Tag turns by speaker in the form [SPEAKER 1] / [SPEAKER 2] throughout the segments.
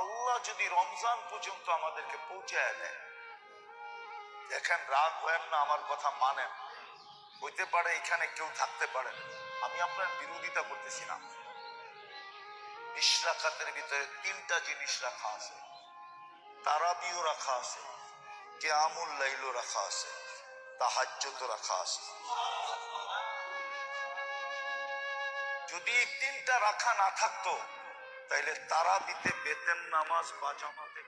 [SPEAKER 1] আল্লাহ যদি রমজান পর্যন্ত আমাদেরকে পৌঁছায় দেয়, দেখেন রাগ হয় না, আমার কথা মানেন। হইতে পারে এখানে কেউ থাকতে পারেন, আমি আপনার বিরোধিতা করতেছি না। 20 রাকাতের ভিতরে 3টা জিনিস রাখা আছে, তারাবিও রাখা আছে, কিয়ামুল লাইলও রাখা আছে, তাহাজ্জুদও রাখা আছে। যদি এই 3টা রাখা না থাকতো তাইলে তারাবিতে বেতেন নামাজ বা জামাতে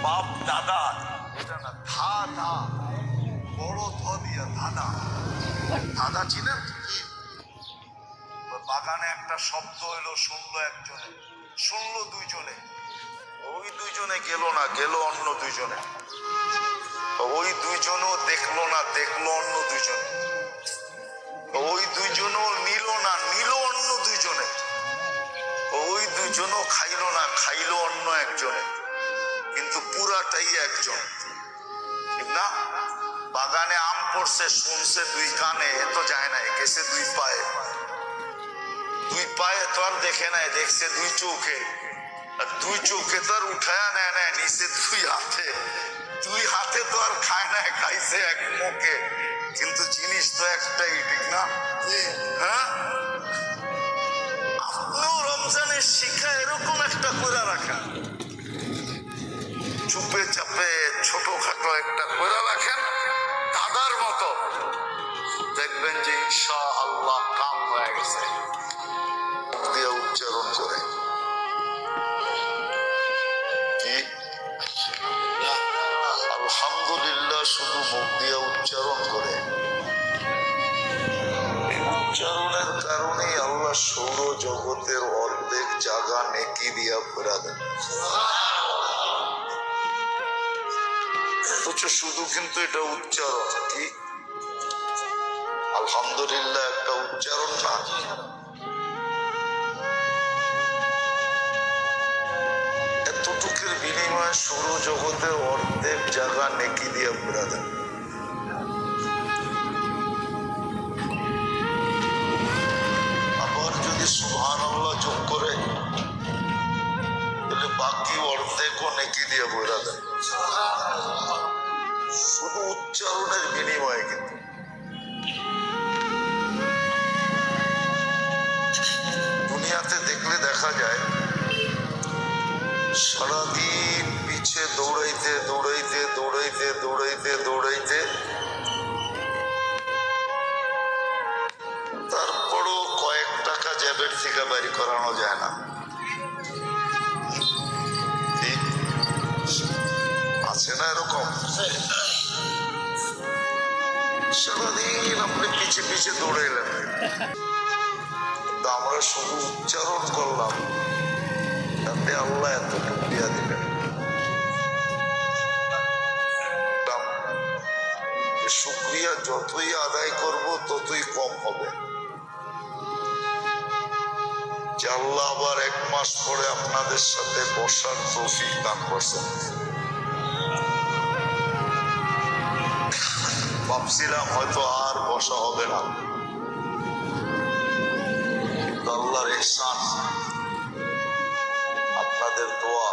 [SPEAKER 1] বাপ দাদা, এটা না ধা ধা, বড় ধ দিয়া ধাঁধা। ধাঁধা চিনেন? বাগানে একটা শব্দ হইলো, শুনলো একজনে, শুনলো 2 জনে, ওই 2 জনে গেল না, গেল অন্য 2 জনে, ওই 2 জনও দেখলো না, দেখলো অন্য 2 জনে, ওই 2 জনও নিল না, নিল অন্য 2 জনে, ওই 2 জনও খাইলো না, খাইলো অন্য একজনে, কিন্তু পুরাটাই একজন, ঠিক না? বাগানে আম পড়ছে, শুনছে 2 কানে, এ তো যায় নাই, গেছে 2 পায়ে, 2 পায়ে তো আর দেখে নাই, দেখছে 2 চোখে, আর 2 চোখে তো আর উঠায়া নেয় নাই, নিচে 2 হাতে, 2 হাতে তো আর খায় নাই, খাইছে 1 মুখে, কিন্তু জিনিস তো একটাই, ঠিক না? হ্যাঁ, আপনিও রমজানের শিক্ষা এরকম একটা করে রাখা, চুপে চাপে ছোটখাটো একটা করে রাখেন, দাদার মতো, দেখবেন যে ইনশাআল্লাহ কাম হয়ে গেছে। দিয়ে উচ্চারণ করে কি আলহামদুলিল্লাহ শুধু মুখ দিয়ে উচ্চারণ করে, এই উচ্চারণের কারণেই আল্লাহ সৌর জগতের অর্ধেক জায়গা নেকি দিয়া ভরা দেন। অথচ শুধু কিন্তু এটা উচ্চারণ, কি আলহামদুলিল্লাহ একটা উচ্চারণ না? এতটুকুর বিনিময়ে সৌর জগতের অর্ধেক জায়গা নেকি দিয়ে ভরা দেন। আবার যদি সুবহানাল্লাহ যোগ করে তাহলে বাকি অর্ধেকও নেকি দিয়ে ভরা দেন, শুধু উচ্চারণের বিনিময়ে। কিন্তু দুনিয়াতে দেখলে দেখা যায় সারাদিন পিছে দৌড়াইতে দৌড়াইতে দৌড়াইতে দৌড়াইতে দৌড়াইতে তারপরও কয়েক টাকা জেবের থেকে বাড়ি করানো যায় না। আছে না এরকম? সারাদিন আপনি পিছে পিছে দৌড়াইলেন, কিন্তু আমরা শুধু উচ্চারণ করলাম, তাতে আল্লাহ এতটুকু দিয়া দিলেন। শুকরিয়া যতই আদায় করব ততই কম হবে। যে আল্লাহ আবার 1 মাস পরে আপনাদের সাথে বসার তৌফিক দান করছেন। ভাবছিলাম হয়তো আর বসা হবে না, কিন্তু আল্লাহর ইহসান, আপনাদের দোয়া,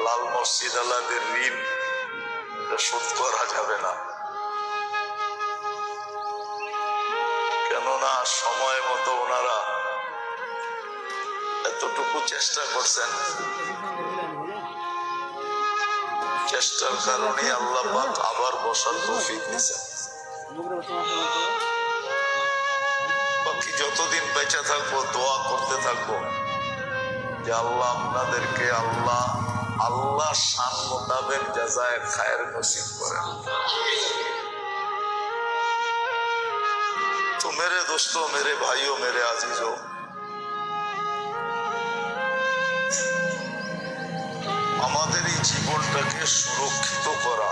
[SPEAKER 1] লাল মসজিদ আল্লাহদের ঋণ শোধ করা যাবে না। কেননা সময় মতো ওনারা এতটুকু চেষ্টা করছেন, চেষ্টার কারণে আল্লাহ পাক আবার বসার তৌফিক দিয়েছেন। বাকি যতদিন বেঁচে থাকবো দোয়া করতে থাকবো যে আল্লাহ আপনাদেরকে আল্লাহ শান মোতাবেক জাযায়ে খায়ের নসিব করেন। तो मेरे दोस्तों, मेरे भाइयों, मेरे आजीजों, আমাদের এই জীবনটাকে সুরক্ষিত করা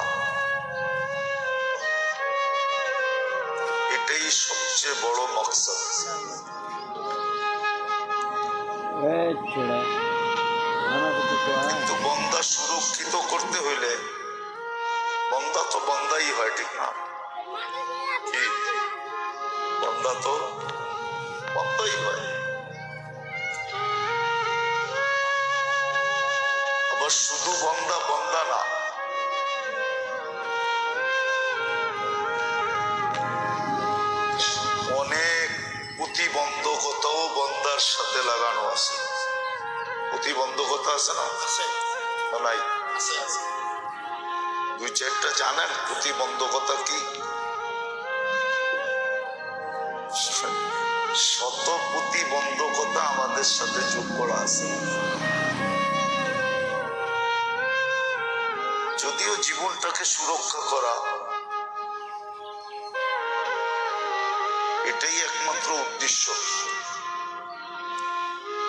[SPEAKER 1] এটাই সবচেয়ে বড় মকসদ। কিন্তু বন্দা সুরক্ষিত করতে হইলে বন্দা তো বন্দাই হয়, ঠিক না? কি বন্দা তো বন্দাই হয়। আবার শুধু বন্দা বন্দা না, অনেক প্রতিবন্ধকতাও বন্দার সাথে লাগানো আছে। প্রতিবন্ধকতা আছে না? নাই? দুই চারটা জানেন প্রতিবন্ধকতা কি? শত প্রতিবন্ধকতা আমাদের সাথে যোগ করা আছে। যদিও জীবনটাকে সুরক্ষা করা এটাই একমাত্র উদ্দেশ্য,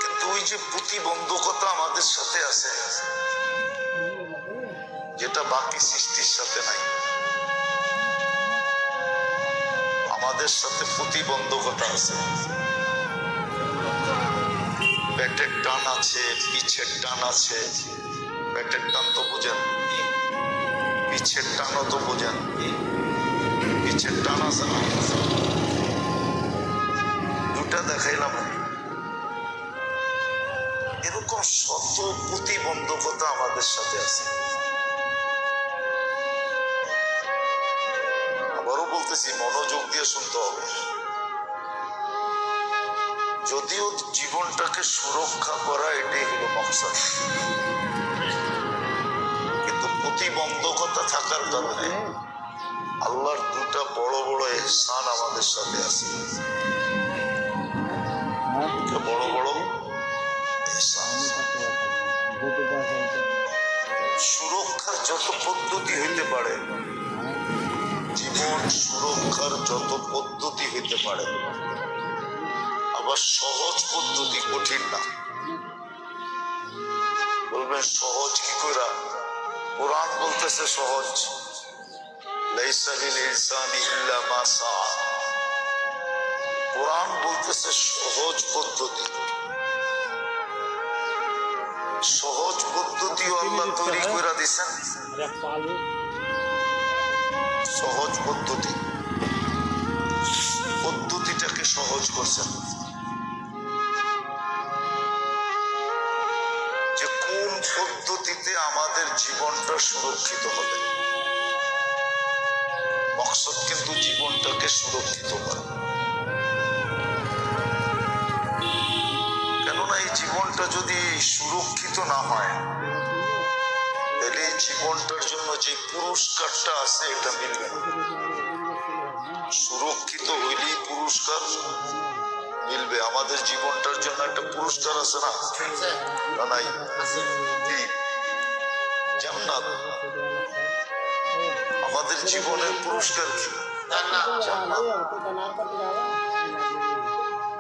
[SPEAKER 1] কিন্তু ওই যে প্রতিবন্ধকতা আমাদের সাথে আছে যেটা বাকি সৃষ্টির সাথে নাই। আমাদের সাথে প্রতিবন্ধকতা আছে, পেটের টান আছে, পিছের টান আছে। পেটের টান তো বোঝেন, পিছের টানও তো বোঝেন, পিছের টান আছে না? দুটা দেখাইলাম। এরকম শত প্রতিবন্ধকতা আমাদের সাথে আছে। আবারও বলতেছি, মনোযোগ দিয়ে শুনতে হবে। যদিও জীবনটাকে সুরক্ষা করা এটাই হলো মকসদ, কিন্তু প্রতিবন্ধকতা থাকার কারণে আল্লাহর দুটা বড় বড় ইহসান আমাদের সাথে আছে। বড় বড় ইহসান। সুরক্ষার যত পদ্ধতি হইতে পারে, জীবন সুরক্ষার যত পদ্ধতি হইতে পারে, আবার সহজ পদ্ধতি, কঠিন না। বলবেন সহজ কি করে? কোরআন বলতেছে সহজ, লাইসা লিল ইনসানি ইল্লা মা সা। কোরআন বলতেছে সহজ পদ্ধতি। সহজ পদ্ধতিও আল্লাহ তৈরি করে দিয়েছেন। সহজ পদ্ধতিটাকে সহজ করছেন, যে কোন পদ্ধতিতে আমাদের জীবনটা সুরক্ষিত হবে। মকসদ কিন্তু জীবনটাকে সুরক্ষিত করা। কেননা এই জীবনটা যদি সুরক্ষিত না হয়, তাহলে এই জীবনটার জন্য যে পুরস্কারটা আছে এটা মিলবে না। সুরক্ষিত হইলেই পুরস্কার মিলবে। আমাদের জীবনটার জন্য একটা পুরস্কার আছে না? নাই? কি? জান্নাত। আমাদের জীবনের পুরস্কার কি?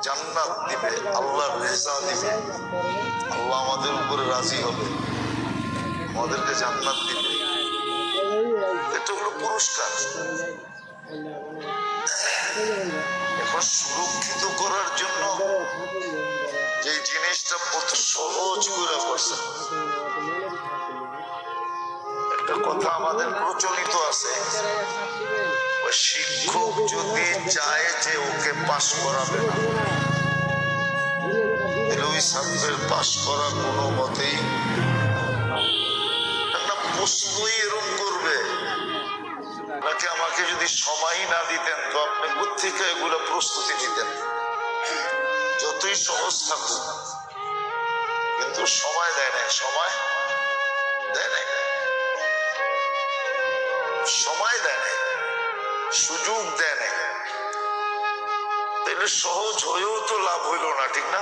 [SPEAKER 1] জান্নাত দিবে, আল্লাহর রেজা দিবে। আল্লাহ আমাদের উপরে রাজি হবে, আমাদেরকে জান্নাত দিবে। এটা হলো পুরস্কার। এখন সুরক্ষিত করার জন্য যে জিনিসটা কত সহজ করে করছে। একটা কথা আমাদের প্রচলিত আছে, শিক্ষক যদি চায় যে ওকে পাস করাবে না, তাহলে ওই ছাত্রের পাস করা কোনো মতেই একটা প্রশ্নই এরকম করবে নাকি আমাকে যদি সময় না দিতেন তো আপনি কোত্থেকে এগুলো প্রস্তুতি নিতেন। যতই সহজ থাকুক, কিন্তু সময় দেয় নাই, সময় দেয় নাই। দেয় নাই, সুযোগ দেয় নাই, তাহলে সহজ হয়েও তো লাভ হইল না, ঠিক না?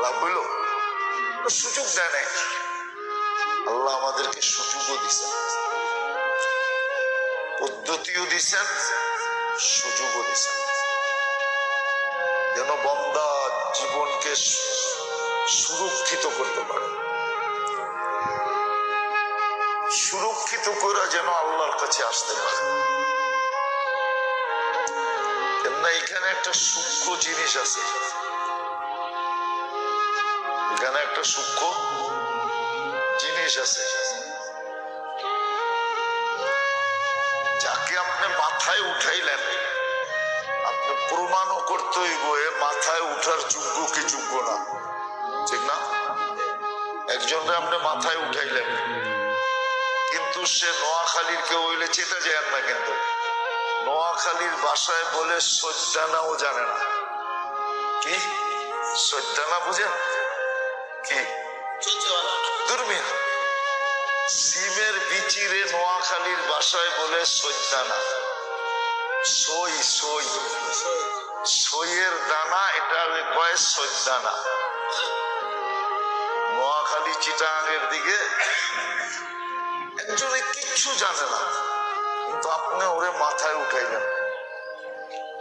[SPEAKER 1] লাভ হইল? সুযোগ দেয় নাই। আল্লাহ আমাদেরকে সুযোগও দিচ্ছেন, পদ্ধতিও দিচ্ছেন, সুযোগও দিচ্ছেন, যেন বান্দা জীবনকে সুরক্ষিত করতে পারে, সুরক্ষিত করে যেন আল্লাহর কাছে আসতে পারে। কেননা এখানে একটা সূক্ষ্ম জিনিস আছে, এখানে একটা সূক্ষ্ম জিনিস আছে। যাকে আপনি মাথায় উঠাইলেন, আপনি প্রমাণও করতে হইব এ মাথায় উঠার যোগ্য কি যোগ্য না, ঠিক না? একজনকে আপনি মাথায় উঠাইলেন, কিন্তু সে নোয়াখালীর কেউ হইলে চেতা যায় না, কিন্তু নোয়াখালীর ভাষায় বলে সজ্জানাও জানে না। কি সজ্জানা বুঝেন? কি দুর্মিয়া সিমের বিচিরে নোয়াখালীর ভাষায় বলে সজ্জানা, সই সই সইয়ের দানা, এটা কয় সজ্জানা। নোয়াখালী চিটাঙের দিকে একজনে কিচ্ছু জানে না, কিন্তু আপনি ওরে মাথায় উঠাইলেন,